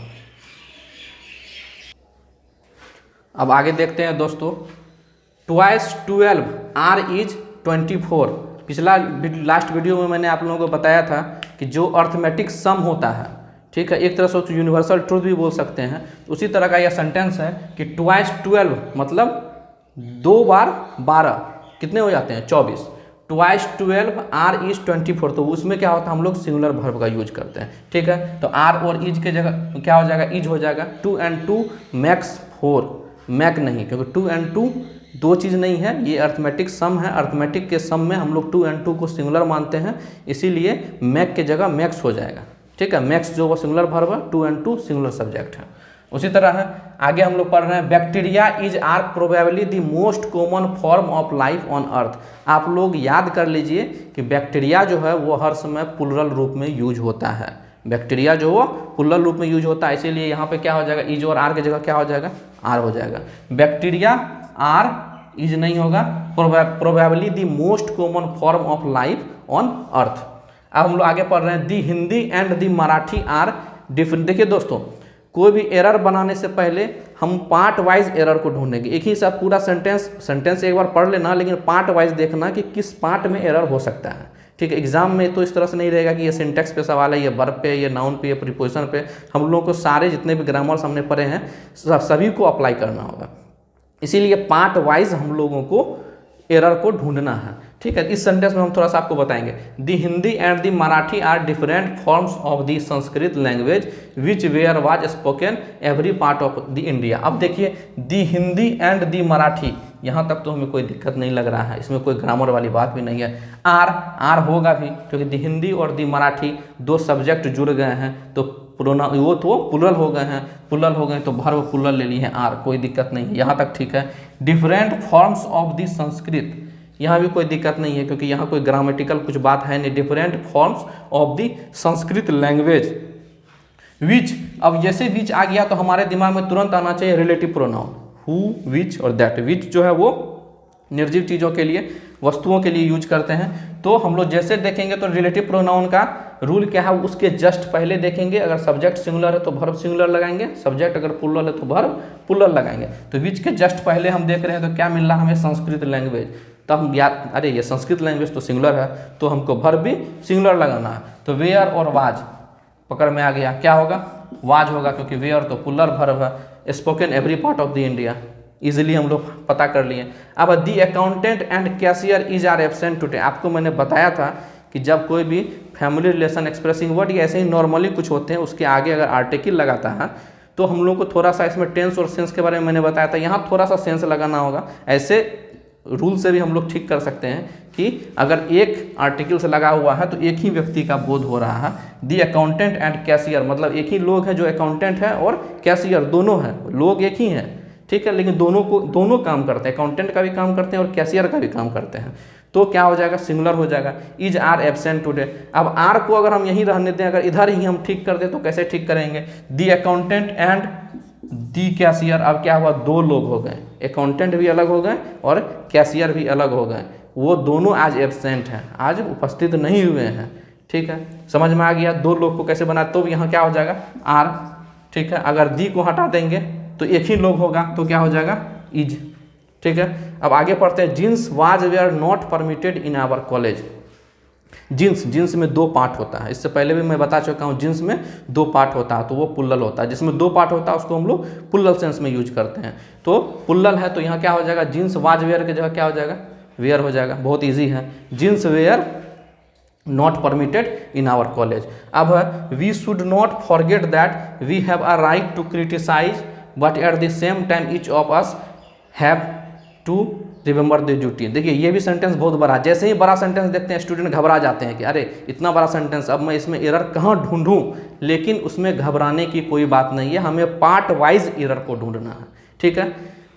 A: अब आगे देखते हैं दोस्तों, ट्वाइस 12 आर इज 24। पिछला लास्ट वीडियो में मैंने आप लोगों को बताया था कि जो अर्थमेटिक सम होता है, ठीक है, एक तरह से उसको यूनिवर्सल ट्रूथ भी बोल सकते हैं। उसी तरह का यह सेंटेंस है कि ट्वाइस 12 मतलब 2 बार 12 कितने हो जाते हैं 24। ट्वाइस 12 आर इज 24, तो उसमें क्या होता है हम लोग सिंगुलर वर्ब का यूज करते हैं, ठीक है। तो आर और इज के जगह क्या हो जाएगा, इज हो जाएगा। 2 and 2 मैक्स 4, मैक नहीं, क्योंकि 2 and 2 दो चीज़ नहीं है, ये अर्थमेटिक सम है। अर्थमेटिक के सम में हम लोग 2 and 2 को सिंगुलर मानते हैं, इसीलिए मैक के जगह मैक्स हो जाएगा, ठीक है। मैक्स जो वो सिंगुलर वर्ब है, 2 and 2 सिंगुलर सब्जेक्ट है। उसी तरह है आगे हम लोग पढ़ रहे हैं bacteria is are probably the most common form of life on earth. आप लोग याद कर लीजिए कि बैक्टीरिया जो है वो हर समय प्लुरल रूप में यूज होता है। बैक्टीरिया जो वो प्लुरल रूप में यूज होता है, इसीलिए यहाँ पे क्या हो जाएगा, इज और आर की जगह क्या हो जाएगा, आर हो जाएगा। बैक्टीरिया आर इज नहीं होगा, probably the most common form of life on earth. अब हम लोग आगे पढ़ रहे हैं the Hindi and the Marathi are different. देखिए दोस्तों, कोई भी एरर बनाने से पहले हम पार्ट वाइज एरर को ढूंढेंगे। एक ही साथ पूरा सेंटेंस एक बार पढ़ लेना, लेकिन पार्ट वाइज देखना कि किस पार्ट में एरर हो सकता है, ठीक है। एग्जाम में तो इस तरह से नहीं रहेगा कि ये सिंटेक्स पे सवाल है, ये वर्ब पे, ये नाउन पे, ये प्रीपोजिशन पे। हम लोगों को सारे जितने भी ग्रामर्स हमने पढ़े हैं सभी को अप्लाई करना होगा, इसीलिए पार्ट वाइज हम लोगों को एरर को ढूंढना है, ठीक है। इस सेंटेंस में हम थोड़ा सा आपको बताएंगे the Hindi and the Marathi are different forms of the Sanskrit language which were was spoken every part of the India. अब देखिए the Hindi and the Marathi, यहाँ तक तो हमें कोई दिक्कत नहीं लग रहा है, इसमें कोई ग्रामर वाली बात भी नहीं है। आर होगा भी, क्योंकि दी हिंदी और दी मराठी दो सब्जेक्ट जुड़ गए हैं, तो वो तो प्लुरल हो गए हैं, प्लुरल हो गए तो वर्ब प्लुरल ले लिए हैं आर, कोई दिक्कत नहीं है, यहाँ तक ठीक है। Different forms of the Sanskrit, यहाँ भी कोई दिक्कत नहीं है, क्योंकि यहाँ कोई ग्रामेटिकल कुछ बात है नहीं। Different forms of the Sanskrit language विच, अब जैसे विच आ गया तो हमारे दिमाग में तुरंत आना चाहिए रिलेटिव प्रोनाउन, हु, विच और दैट। विच जो है वो निर्जीव चीज़ों के लिए, वस्तुओं के लिए यूज करते हैं। तो हम लोग जैसे देखेंगे तो रिलेटिव प्रोनाउन का रूल क्या है, उसके जस्ट पहले देखेंगे। अगर सब्जेक्ट सिंगुलर है तो वर्ब सिंगुलर लगाएंगे, सब्जेक्ट अगर प्लुरल है तो वर्ब प्लुरल लगाएंगे। तो विच के जस्ट पहले हम देख रहे हैं तो क्या मिल रहा है हमें, संस्कृत लैंग्वेज। तो हम याद, अरे ये संस्कृत लैंग्वेज तो सिंगुलर है, तो हमको वर्ब भी सिंगुलर लगाना है। तो वेयर और वाज पकड़ में आ गया, क्या होगा, वाज होगा, क्योंकि वेयर तो प्लुरल वर्ब है। Spoken every part of the India, easily हम लोग पता कर लिए। अब the accountant and cashier is are absent today. आपको मैंने बताया था कि जब कोई भी फैमिली रिलेशन एक्सप्रेसिंग वर्ड या ऐसे ही नॉर्मली कुछ होते हैं उसके आगे अगर आर्टिकल लगाता है तो हम लोग को थोड़ा सा इसमें टेंस और सेंस के बारे में मैंने बताया था, यहाँ थोड़ा सा सेंस लगाना होगा। ऐसे रूल से भी हम लोग ठीक कर सकते हैं कि अगर एक आर्टिकल से लगा हुआ है तो एक ही व्यक्ति का बोध हो रहा है। दी अकाउंटेंट एंड कैशियर मतलब एक ही लोग हैं, जो अकाउंटेंट है और कैशियर दोनों हैं, लोग एक ही हैं, ठीक है, लेकिन दोनों काम करते हैं, अकाउंटेंट का भी काम करते हैं और कैशियर का भी काम करते हैं। तो क्या हो जाएगा, सिंगुलर हो जाएगा। Is are absent today. अब आर को अगर हम यहीं रहने दें, अगर इधर ही हम ठीक कर दें तो कैसे ठीक करेंगे, दी अकाउंटेंट एंड दी कैशियर। अब क्या हुआ, दो लोग हो गए, अकाउंटेंट भी अलग हो गए और कैशियर भी अलग हो गए, वो दोनों आज एब्सेंट हैं, आज उपस्थित नहीं हुए हैं, ठीक है। समझ में आ गया दो लोग को कैसे बना, तो यहाँ क्या हो जाएगा आर, ठीक है। अगर दी को हटा देंगे तो एक ही लोग होगा, तो क्या हो जाएगा इज, ठीक है। अब आगे पढ़ते हैं jeans was were not permitted in our college. Jeans में दो पार्ट होता है, इससे पहले भी मैं बता चुका हूँ, जींस में दो पार्ट होता है तो वो पुल्लल होता है। जिसमें दो पार्ट होता है उसको हम लोग पुल्लल सेंस में यूज करते हैं। तो पुल्लल है तो यहाँ क्या हो जाएगा, जींस वाज वेयर की जगह क्या हो जाएगा, वेयर हो जाएगा। बहुत ईजी है, jeans were not permitted in our college. अब है we should not forget that we have a right to criticise but at the same time each of us have to remember the duty. देखिए ये भी sentence बहुत बड़ा, जैसे ही बड़ा sentence देखते हैं स्टूडेंट घबरा जाते हैं कि अरे इतना बड़ा सेंटेंस, अब मैं इसमें एरर कहाँ ढूंढूं। लेकिन उसमें घबराने की कोई बात नहीं है, हमें पार्ट वाइज एरर को ढूंढना है, ठीक है।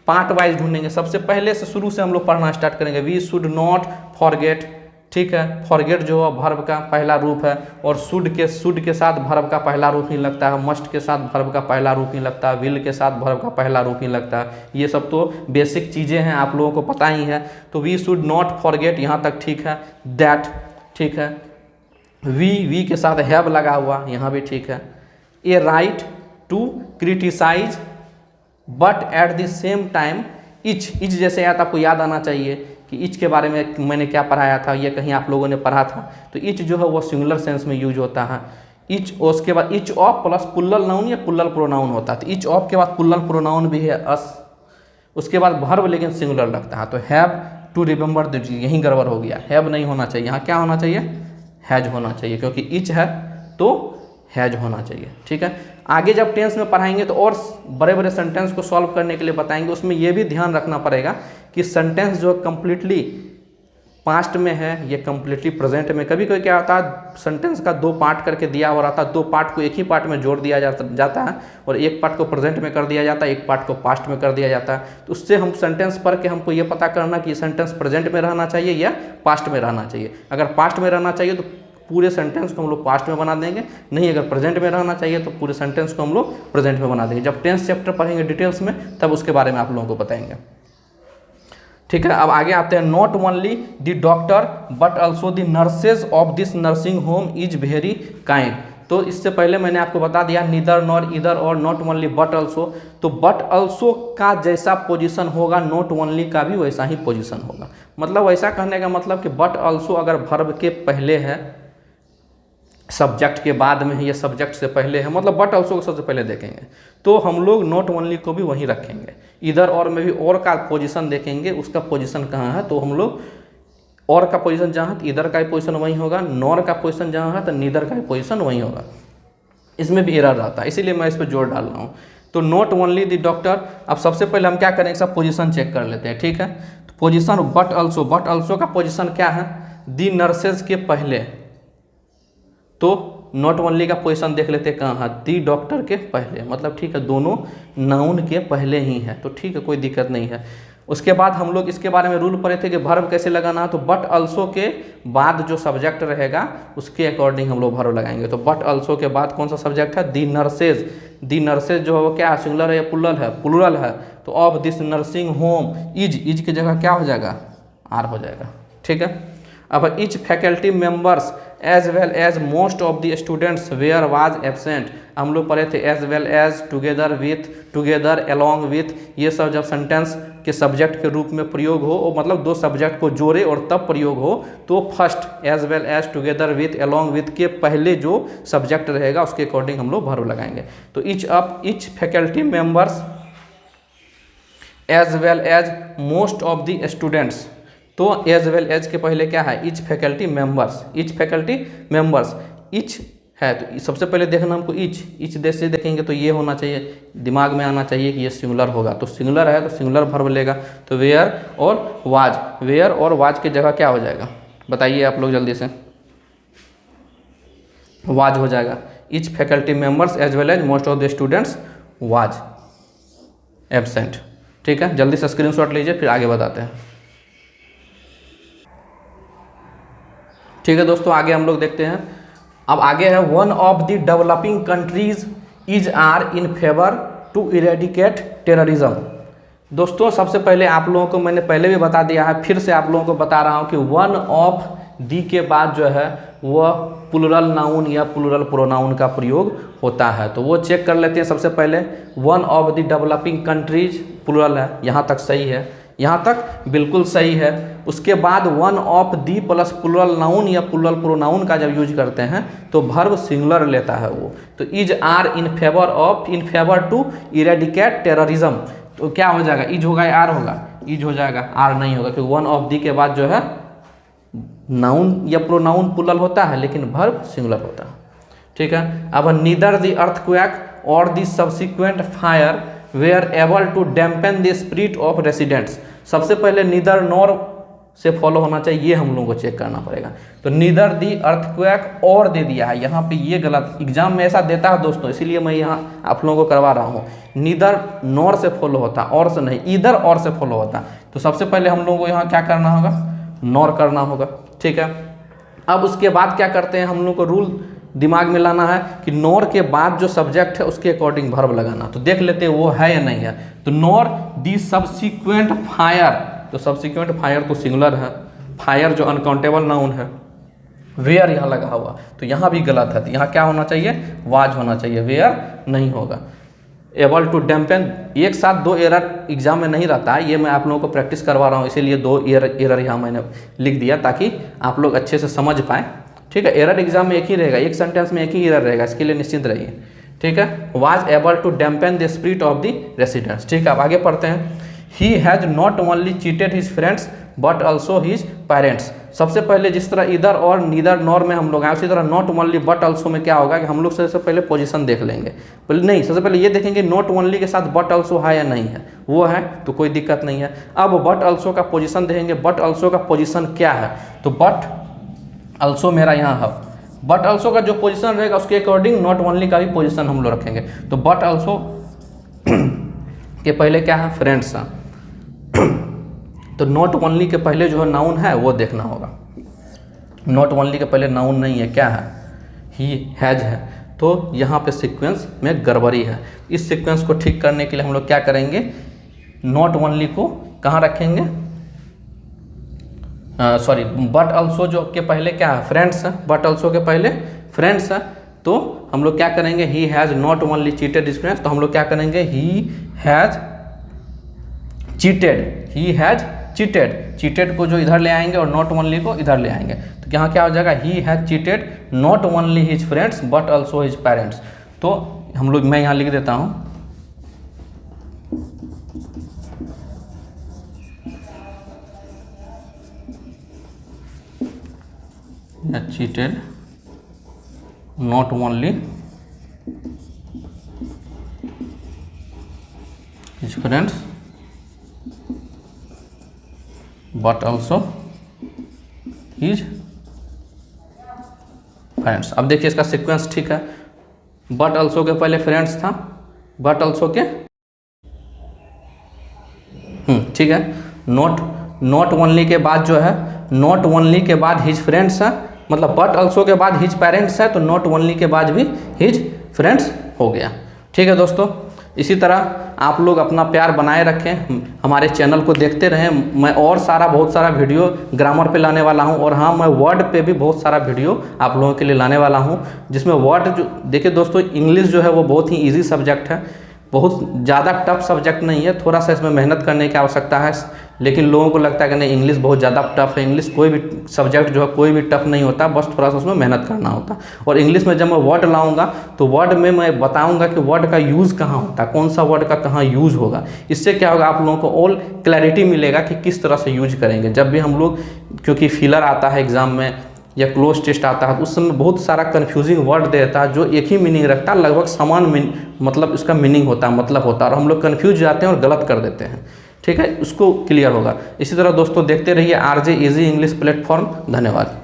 A: पार्ट वाइज ढूंढेंगे, सबसे पहले से शुरू से हम लोग पढ़ना स्टार्ट करेंगे। वी शुड नॉट फॉरगेट, ठीक है। फॉरगेट जो है वर्ब का पहला रूप है और शुड के साथ वर्ब का पहला रूप ही लगता है, मस्ट के साथ वर्ब का पहला रूप ही लगता है, विल के साथ वर्ब का पहला रूप ही लगता है। ये सब तो बेसिक चीज़ें हैं, आप लोगों को पता ही है। तो वी शुड नॉट फॉरगेट यहाँ तक ठीक है। दैट, ठीक है। वी के साथ हैव लगा हुआ, यहाँ भी ठीक है। A right to criticise but at the same time each जैसे याद आपको याद आना चाहिए, कि ईच के बारे में मैंने क्या पढ़ाया था, ये कहीं आप लोगों ने पढ़ा था। तो ईच जो है वो सिंगुलर सेंस में यूज होता है। ईच, उसके बाद ईच ऑफ प्लस पुल्लल नाउन या पुल्लल प्रोनाउन होता है। तो ईच ऑफ के बाद पुल्लल प्रोनाउन भी है अस, उसके बाद वर्ब लेकिन सिंगुलर लगता है। तो हैव टू रिमेंबर द, यहीं गड़बड़ हो गया, हैव नहीं होना चाहिए, यहाँ क्या होना चाहिए, हैज होना चाहिए, क्योंकि ईच है तो हैज होना चाहिए। ठीक है, आगे जब टेंस में पढ़ाएंगे तो और बड़े बड़े सेंटेंस को सॉल्व करने के लिए बताएंगे। उसमें यह भी ध्यान रखना पड़ेगा कि सेंटेंस जो कम्प्लीटली पास्ट में है, ये कम्प्लीटली प्रेजेंट में। कभी कभी क्या होता है, सेंटेंस का दो पार्ट करके दिया हुआ रहता है, दो पार्ट को एक ही पार्ट में जोड़ दिया जाता है और एक पार्ट को प्रेजेंट में कर दिया जाता है, एक पार्ट को पास्ट में कर दिया जाता है। तो उससे हम सेंटेंस पढ़ के हमको ये पता करना कि ये सेंटेंस प्रेजेंट में रहना चाहिए या पास्ट में रहना चाहिए। अगर पास्ट में रहना चाहिए तो पूरे सेंटेंस को हम लोग पास्ट में बना देंगे, नहीं अगर प्रेजेंट में रहना चाहिए तो पूरे सेंटेंस को हम लोग प्रेजेंट में बना देंगे। जब टेंस चैप्टर पढ़ेंगे डिटेल्स में तब उसके बारे में आप लोगों को बताएंगे। ठीक है, अब आगे आते हैं। Not only the doctor but also the nurses of this nursing home is very kind. तो इससे पहले मैंने आपको बता दिया नीदर नॉर इधर और नॉट ओनली बट ऑल्सो। तो बट ऑल्सो का जैसा पोजीशन होगा नॉट ओनली का भी वैसा ही पोजीशन होगा। मतलब वैसा कहने का मतलब कि बट ऑल्सो अगर वर्ब के पहले है, सब्जेक्ट के बाद में है या सब्जेक्ट से पहले है, मतलब बट ऑल्सो को सबसे पहले देखेंगे, तो हम लोग नॉट ओनली को भी वहीं रखेंगे। इधर और में भी और का पोजीशन देखेंगे, उसका पोजीशन कहाँ है, तो हम लोग और का पोजीशन जहाँ है तो इधर का ही पोजीशन वहीं होगा, नॉर का पोजीशन जहाँ है तो नीदर का ही पोजीशन वहीं होगा। इसमें भी एरर रहता है, इसीलिए मैं इस पर जोर डाल रहा हूँ। तो नॉट ओनली द डॉक्टर, अब सबसे पहले हम क्या करेंगे, सब पोजीशन चेक कर लेते हैं। ठीक है, तो पोजीशन बट ऑल्सो का पोजीशन क्या है, दी नर्सेज के पहले। तो नॉट ओनली का पोजीशन देख लेते हैं कहाँ है, दी डॉक्टर के पहले, मतलब ठीक है दोनों नाउन के पहले ही है, तो ठीक है कोई दिक्कत नहीं है। उसके बाद हम लोग इसके बारे में रूल पढ़े थे कि वर्ब कैसे लगाना है। तो बट ऑल्सो के बाद जो सब्जेक्ट रहेगा उसके अकॉर्डिंग हम लोग वर्ब लगाएंगे। तो बट ऑल्सो के बाद कौन सा सब्जेक्ट है, दी नर्सेज। दी नर्सेज जो है वो क्या है, सिंगुलर है या प्लूरल है, प्लूरल है। तो of this nursing home, is की जगह क्या हो जाएगा, आर हो जाएगा। ठीक है, अब each faculty members as well as most of the students were was absent. हम लोग पढ़े थे as well as, together with, together along with, ये सब जब सेंटेंस के सब्जेक्ट के रूप में प्रयोग हो, और मतलब दो सब्जेक्ट को जोड़े और तब प्रयोग हो, तो first as well as, together with, along with के पहले जो सब्जेक्ट रहेगा उसके अकॉर्डिंग हम लोग वर्ब लगाएंगे। तो each faculty members as well as most of the students. तो एज वेल एज के पहले क्या है, each faculty members, each faculty members, each है तो सबसे पहले देखना हमको इच देश से देखेंगे तो ये होना चाहिए, दिमाग में आना चाहिए कि ये सिंगुलर होगा। तो सिंगुलर है तो सिंगुलर वर्ब लेगा। तो वेयर और वाज, वेयर और वाज की जगह क्या हो जाएगा, बताइए आप लोग जल्दी से, वाज हो जाएगा। Each faculty members as well as most of the students was absent. ठीक है, जल्दी से स्क्रीनशॉट लीजिए फिर आगे बताते हैं। ठीक है दोस्तों, आगे हम लोग देखते हैं। अब आगे है one of the developing countries is are in favour to eradicate terrorism. दोस्तों सबसे पहले आप लोगों को मैंने पहले भी बता दिया है, फिर से आप लोगों को बता रहा हूं कि वन ऑफ दी के बाद जो है वह प्लूरल नाउन या प्लूरल प्रोनाउन का प्रयोग होता है। तो वो चेक कर लेते हैं। सबसे पहले one of the developing countries plural है, यहाँ तक सही है, यहाँ तक बिल्कुल सही है। उसके बाद one of the plus plural noun या प्लूरल प्रोनाउन का जब यूज करते हैं तो वर्ब सिंगुलर लेता है वो। तो is are in favour of, in favour to eradicate terrorism, तो क्या हो जाएगा, इज होगा या आर होगा, इज हो जाएगा, आर नहीं होगा, क्योंकि वन ऑफ दी के बाद जो है नाउन या प्रोनाउन प्लूरल होता है लेकिन वर्ब सिंगुलर होता है। ठीक है, अब नीदर द अर्थक्वेक और the subsequent fire were able to dampen the spirit of residents. सबसे पहले नीदर नॉर से फॉलो होना चाहिए, ये हम लोगों को चेक करना पड़ेगा। तो नीदर दी अर्थक्वेक और दे दिया है, यहाँ पे ये गलत, एग्जाम में ऐसा देता है दोस्तों, इसीलिए मैं यहाँ आप लोगों को करवा रहा हूँ। नीदर नॉर से फॉलो होता, और से नहीं, इधर और से फॉलो होता। तो सबसे पहले हम लोगों को यहाँ क्या करना होगा, नॉर करना होगा। ठीक है, अब उसके बाद क्या करते हैं, हम लोग को रूल दिमाग में लाना है कि नॉर के बाद जो सब्जेक्ट है उसके अकॉर्डिंग वर्ब लगाना। तो देख लेते हैं वो है या नहीं है। तो नॉर दी सब्सिक्वेंट फायर, तो सब्सिक्वेंट फायर तो सिंगुलर है, फायर जो अनकाउंटेबल नाउन है। वेयर यहाँ लगा हुआ तो यहाँ भी गलत है, तो यहाँ क्या होना चाहिए, वाज होना चाहिए, वेयर नहीं होगा। एबल टू डैम्पन, एक साथ 2 एरर एग्जाम में नहीं रहता है, ये मैं आप लोगों को प्रैक्टिस करवा रहा हूँ, इसीलिए 2 एरर यहाँ मैंने लिख दिया ताकि आप लोग अच्छे से समझ पाएँ। ठीक है, एरर एग्जाम में एक ही रहेगा, एक सेंटेंस में एक ही एरर रहेगा, इसके लिए निश्चिंत रहिए। ठीक है, was able to dampen the spirit of the residents. ठीक है, अब आगे पढ़ते हैं। He has not only cheated his friends but also his parents. सबसे पहले जिस तरह इधर और नीदर नॉर में हम लोग आए, उसी तरह नॉट ओनली बट ऑल्सो में क्या होगा कि हम लोग सबसे पहले पोजीशन देख लेंगे। नहीं, सबसे पहले ये देखेंगे नॉट ओनली के साथ बट ऑल्सो है या नहीं है, वो है तो कोई दिक्कत नहीं है। अब बट ऑल्सो का पोजीशन देखेंगे, बट ऑल्सो का पोजीशन क्या है, तो बट ऑल्सो मेरा यहाँ है, बट ऑल्सो का जो पोजीशन रहेगा उसके अकॉर्डिंग नॉट ओनली का भी पोजीशन हम लोग रखेंगे। तो बट ऑल्सो के पहले क्या है, फ्रेंड्स है, तो नॉट ओनली के पहले जो है नाउन है वो देखना होगा। नॉट ओनली के पहले नाउन नहीं है, क्या है, ही हैज है, तो यहाँ पे सीक्वेंस में गड़बड़ी है। इस सीक्वेंस को ठीक करने के लिए हम लोग क्या करेंगे, नॉट ओनली को कहाँ रखेंगे, सॉरी बट ऑल्सो जो के पहले क्या है, फ्रेंड्स है, बट ऑल्सो के पहले फ्रेंड्स है, तो हम लोग क्या करेंगे, ही has not only cheated his friends, तो हम लोग क्या करेंगे, he has cheated, he has cheated, cheated को जो इधर ले आएंगे और नॉट ओनली को इधर ले आएंगे, तो यहाँ क्या हो जाएगा, he has cheated not only his friends but also his parents. तो हम लोग, मैं यहाँ लिख देता हूँ, cheated not only his friends but also his friends. अब देखिए इसका सीक्वेंस ठीक है, बट ऑल्सो के पहले फ्रेंड्स था, बट ऑल्सो के ठीक है, नॉट ओनली के बाद जो है, नॉट ओनली के बाद हिज फ्रेंड्स है, मतलब बट ऑल्सो के बाद हिज पेरेंट्स है, तो नॉट ओनली के बाद भी हिज फ्रेंड्स हो गया। ठीक है दोस्तों, इसी तरह आप लोग अपना प्यार बनाए रखें, हमारे चैनल को देखते रहें। मैं और बहुत सारा वीडियो ग्रामर पे लाने वाला हूं, और हाँ, मैं वर्ड पे भी बहुत सारा वीडियो आप लोगों के लिए लाने वाला हूं, जिसमें वर्ड जो देखिए दोस्तों, इंग्लिश जो है वो बहुत ही ईजी सब्जेक्ट है, बहुत ज़्यादा टफ सब्जेक्ट नहीं है, थोड़ा सा इसमें मेहनत करने की आवश्यकता है, लेकिन लोगों को लगता है कि नहीं इंग्लिश बहुत ज़्यादा टफ है। इंग्लिश कोई भी सब्जेक्ट जो है कोई भी टफ नहीं होता, बस थोड़ा सा उसमें मेहनत करना होता। और इंग्लिश में जब मैं वर्ड लाऊंगा तो वर्ड में मैं बताऊंगा कि वर्ड का यूज़ कहाँ होता है, कौन सा वर्ड का कहाँ यूज़ होगा। इससे क्या होगा, आप लोगों को ऑल क्लैरिटी मिलेगा कि किस तरह से यूज करेंगे जब भी हम लोग, क्योंकि फिलर आता है एग्जाम में या क्लोज टेस्ट आता है, उस समय बहुत सारा कन्फ्यूजिंग वर्ड देता है जो एक ही मीनिंग रखता है, लगभग समान मतलब इसका मीनिंग होता है, मतलब होता है, और हम लोग कन्फ्यूज जाते हैं और गलत कर देते हैं। ठीक है, उसको क्लियर होगा। इसी तरह दोस्तों देखते रहिए RJ इजी इंग्लिश प्लेटफॉर्म। धन्यवाद।